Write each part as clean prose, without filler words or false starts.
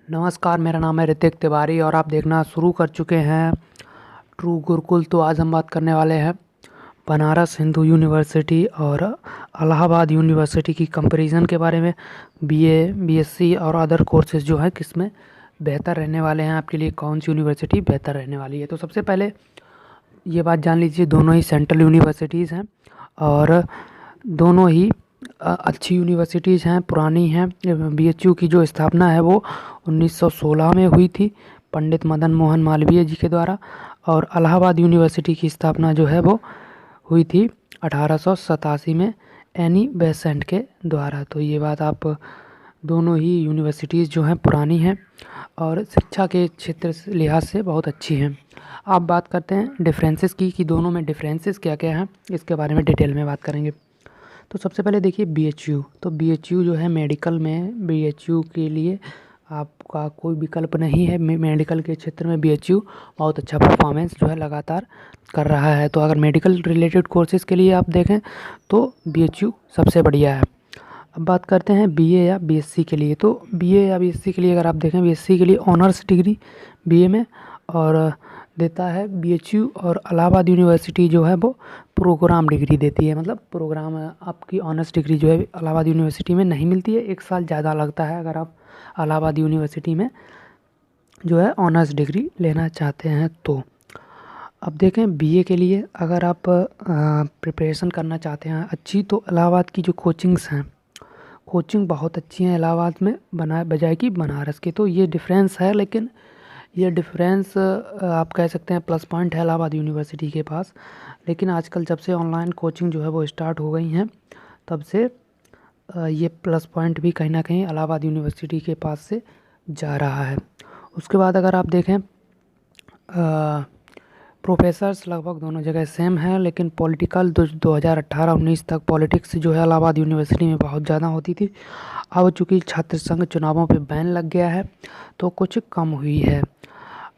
नमस्कार, मेरा नाम है ऋतिक तिवारी और आप देखना शुरू कर चुके हैं ट्रू गुरुकुल। तो आज हम बात करने वाले हैं बनारस हिंदू यूनिवर्सिटी और इलाहाबाद यूनिवर्सिटी की कंपैरिजन के बारे में। बीए, बीएससी और अदर कोर्सेज जो हैं किस में बेहतर रहने वाले हैं, आपके लिए कौन सी यूनिवर्सिटी बेहतर रहने वाली है। तो सबसे पहले ये बात जान लीजिए, दोनों ही सेंट्रल यूनिवर्सिटीज़ हैं और दोनों ही अच्छी यूनिवर्सिटीज़ हैं, पुरानी हैं। बीएचयू की जो स्थापना है वो 1916 में हुई थी पंडित मदन मोहन मालवीय जी के द्वारा, और इलाहाबाद यूनिवर्सिटी की स्थापना जो है वो हुई थी 1887 में एनी बेसेंट के द्वारा। तो ये बात आप, दोनों ही यूनिवर्सिटीज़ जो हैं पुरानी हैं और शिक्षा के क्षेत्र से लिहाज से बहुत अच्छी हैं। आप बात करते हैं डिफरेंसेस की कि दोनों में डिफरेंसेस क्या क्या हैं, इसके बारे में डिटेल में बात करेंगे। तो सबसे पहले देखिए बीएचयू। तो बीएचयू जो है मेडिकल में, बीएचयू के लिए आपका कोई विकल्प नहीं है। मेडिकल के क्षेत्र में बीएचयू बहुत अच्छा परफॉर्मेंस जो है लगातार कर रहा है। तो अगर मेडिकल रिलेटेड कोर्सेज़ के लिए आप देखें तो बीएचयू सबसे बढ़िया है। अब बात करते हैं बीए या बीएससी के लिए। तो बीए या बीएससी के लिए अगर आप देखें, बीएससी के लिए ऑनर्स डिग्री बीए में और देता है बीएचयू, और इलाहाबाद यूनिवर्सिटी जो है वो प्रोग्राम डिग्री देती है। मतलब प्रोग्राम, आपकी ऑनर्स डिग्री जो है इलाहाबाद यूनिवर्सिटी में नहीं मिलती है, 1 साल ज़्यादा लगता है अगर आप इलाहाबाद यूनिवर्सिटी में जो है ऑनर्स डिग्री लेना चाहते हैं तो। अब देखें बीए के लिए अगर आप प्रिपरेशन करना चाहते हैं अच्छी, तो इलाहाबाद की जो कोचिंग्स हैं, कोचिंग बहुत अच्छी हैं इलाहाबाद में बजाय कि बनारस के। तो ये डिफरेंस है, लेकिन ये डिफरेंस आप कह सकते हैं प्लस पॉइंट है इलाहाबाद यूनिवर्सिटी के पास। लेकिन आजकल जब से ऑनलाइन कोचिंग जो है वो स्टार्ट हो गई हैं, तब से ये प्लस पॉइंट भी कहीं ना कहीं इलाहाबाद यूनिवर्सिटी के पास से जा रहा है। उसके बाद अगर आप देखें, प्रोफेसर्स लगभग दोनों जगह सेम है, लेकिन पॉलिटिकल 2018-19 तक पॉलिटिक्स जो है इलाहाबाद यूनिवर्सिटी में बहुत ज़्यादा होती थी। अब चूँकि छात्र संघ चुनावों पे बैन लग गया है तो कुछ कम हुई है।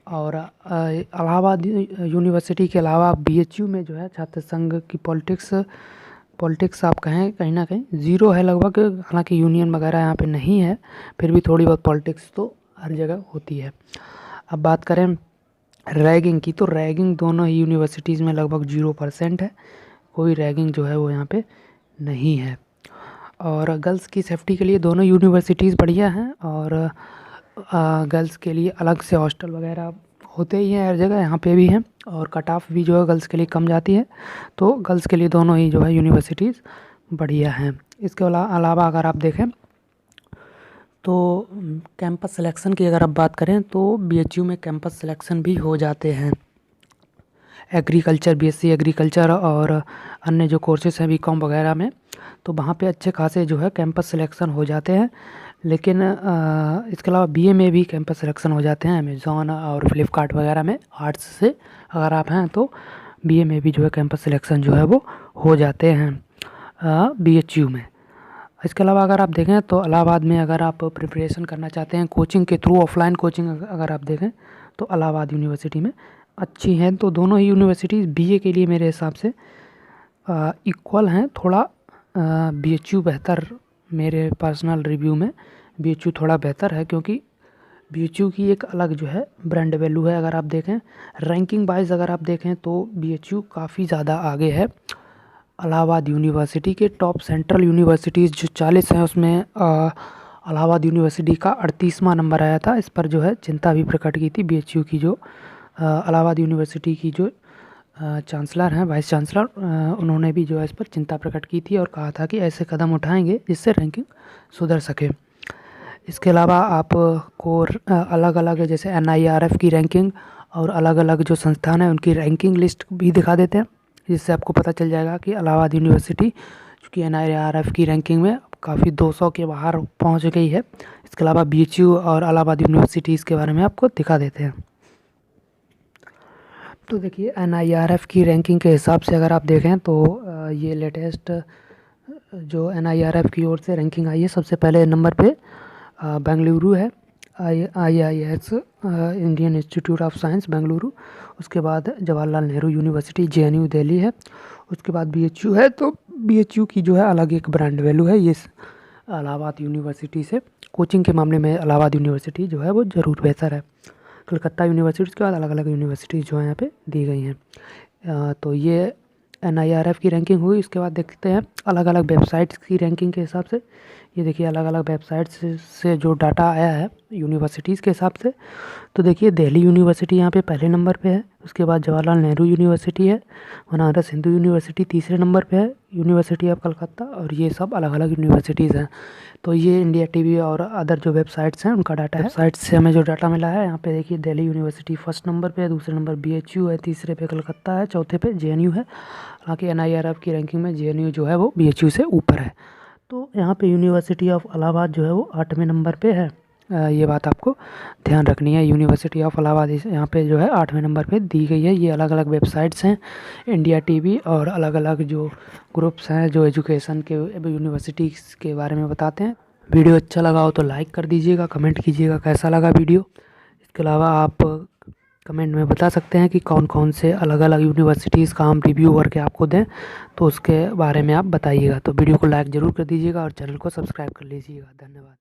और इलाहाबाद यूनिवर्सिटी के अलावा बीएचयू में जो है छात्र संघ की पॉलिटिक्स आप कहें कहीं ना कहीं ज़ीरो है लगभग। हालांकि यूनियन वगैरह यहाँ पे नहीं है, फिर भी थोड़ी बहुत पॉलिटिक्स तो हर जगह होती है। अब बात करें रैगिंग की, तो रैगिंग दोनों ही यूनिवर्सिटीज़ में लगभग 0% है। कोई रैगिंग जो है वो यहाँ पे नहीं है। और गर्ल्स की सेफ्टी के लिए दोनों यूनिवर्सिटीज़ बढ़िया हैं, और गर्ल्स के लिए अलग से हॉस्टल वगैरह होते ही हैं हर जगह, यहाँ पे भी हैं। और कट ऑफ भी जो है गर्ल्स के लिए कम जाती है। तो गर्ल्स के लिए दोनों ही जो है यूनिवर्सिटीज़ बढ़िया हैं। इसके अलावा अगर आप देखें तो कैंपस सिलेक्शन की अगर आप बात करें तो बीएचयू में कैंपस सिलेक्शन भी हो जाते हैं। एग्रीकल्चर, बीएससी एग्रीकल्चर और अन्य जो कोर्सेज हैं बीकॉम वगैरह में, तो वहाँ पे अच्छे खासे जो है कैंपस सिलेक्शन हो जाते हैं। लेकिन इसके अलावा बीए में भी कैंपस सिलेक्शन हो जाते हैं। अमेज़ॉन और फ्लिपकार्ट वगैरह में आर्ट्स से अगर आप हैं तो बीए में भी जो है कैंपस सिलेक्शन जो है वो हो जाते हैं बीएचयू में। इसके अलावा अगर आप देखें तो इलाहाबाद में अगर आप प्रिपरेशन करना चाहते हैं कोचिंग के थ्रू, ऑफलाइन कोचिंग अगर आप देखें तो इलाहाबाद यूनिवर्सिटी में अच्छी हैं। तो दोनों ही यूनिवर्सिटीज़ बीए के लिए मेरे हिसाब से इक्वल हैं। थोड़ा बीएचयू बेहतर, मेरे पर्सनल रिव्यू में बीएचयू थोड़ा बेहतर है, क्योंकि बीएचयू की एक अलग जो है ब्रांड वैल्यू है। अगर आप देखें रैंकिंग वाइज अगर आप देखें तो बीएचयू काफ़ी ज़्यादा आगे है इलाहाबाद यूनिवर्सिटी के। टॉप सेंट्रल यूनिवर्सिटीज़ जो 40 हैं उसमें इलाहाबाद यूनिवर्सिटी का 38वां नंबर आया था। इस पर जो है चिंता भी प्रकट की थी बीएचयू की, जो इलाहाबाद यूनिवर्सिटी की जो चांसलर हैं, वाइस चांसलर, उन्होंने भी जो है इस पर चिंता प्रकट की थी और कहा था कि ऐसे कदम उठाएंगे जिससे रैंकिंग सुधर सके। इसके अलावा आपको अलग अलग जैसे एनआईआरएफ की रैंकिंग और अलग अलग जो संस्थान हैं उनकी रैंकिंग लिस्ट भी दिखा देते हैं, जिससे आपको पता चल जाएगा कि इलाहाबाद यूनिवर्सिटी चूँकि एनआईआरएफ की रैंकिंग में काफ़ी 200 के बाहर पहुंच गई है। इसके अलावा बीएचयू और इलाहाबाद यूनिवर्सिटीज़ के बारे में आपको दिखा देते हैं। तो देखिए एनआईआरएफ की रैंकिंग के हिसाब से अगर आप देखें तो ये लेटेस्ट जो एनआईआरएफ की ओर से रैंकिंग आई है, सबसे पहले नंबर पे बेंगलुरु है, IIS Indian institute of science Bengaluru. उसके बाद जवाहरलाल नेहरू यूनिवर्सिटी JNU दिल्ली है। उसके बाद बीएचयू है। तो बीएचयू की जो है अलग एक ब्रांड वैल्यू है, ये इलाहाबाद यूनिवर्सिटी से। कोचिंग के मामले में इलाहाबाद यूनिवर्सिटी जो है वो ज़रूर बेहतर है। कलकत्ता यूनिवर्सिटी के बाद अलग अलग यूनिवर्सिटीज़ जो है यहाँ पे दी गई हैं। तो ये NIRF की रैंकिंग हुई। उसके बाद देखते हैं अलग अलग वेबसाइट्स की रैंकिंग के हिसाब से। ये देखिए अलग अलग वेबसाइट्स से जो डाटा आया है यूनिवर्सिटीज़ के हिसाब से। तो देखिए दिल्ली यूनिवर्सिटी यहाँ पे पहले नंबर पे है। उसके बाद जवाहरलाल नेहरू यूनिवर्सिटी है, बनारस हिंदू यूनिवर्सिटी तीसरे नंबर पे है, यूनिवर्सिटी ऑफ कलकत्ता, और ये सब अलग अलग यूनिवर्सिटीज़ हैं। तो ये इंडिया टीवी और अदर जो वेबसाइट्स हैं उनका डाटा है। साइट से हमें जो डाटा मिला है यहाँ पे देखिए दिल्ली यूनिवर्सिटी फर्स्ट नंबर पे है, दूसरे नंबर BHU है, तीसरे पे कलकत्ता है, चौथे पे JNU है। हालांकि NIRF की रैंकिंग में JNU जो है वो BHU से ऊपर है। तो यहाँ पे यूनिवर्सिटी ऑफ इलाहाबाद जो है वो 8वें नंबर पे है। ये बात आपको ध्यान रखनी है। यूनिवर्सिटी ऑफ इलाहाबाद यहाँ पे जो है 8वें नंबर पे दी गई है। ये अलग अलग वेबसाइट्स हैं इंडिया टीवी और अलग अलग जो ग्रुप्स हैं जो एजुकेशन के यूनिवर्सिटीज़ के बारे में बताते हैं। वीडियो अच्छा लगा हो तो लाइक कर दीजिएगा, कमेंट कीजिएगा कैसा लगा वीडियो। इसके अलावा आप कमेंट में बता सकते हैं कि कौन कौन से अलग अलग यूनिवर्सिटीज़ का हम रिव्यू करके आपको दें, तो उसके बारे में आप बताइएगा। तो वीडियो को लाइक ज़रूर कर दीजिएगा और चैनल को सब्सक्राइब कर लीजिएगा। धन्यवाद।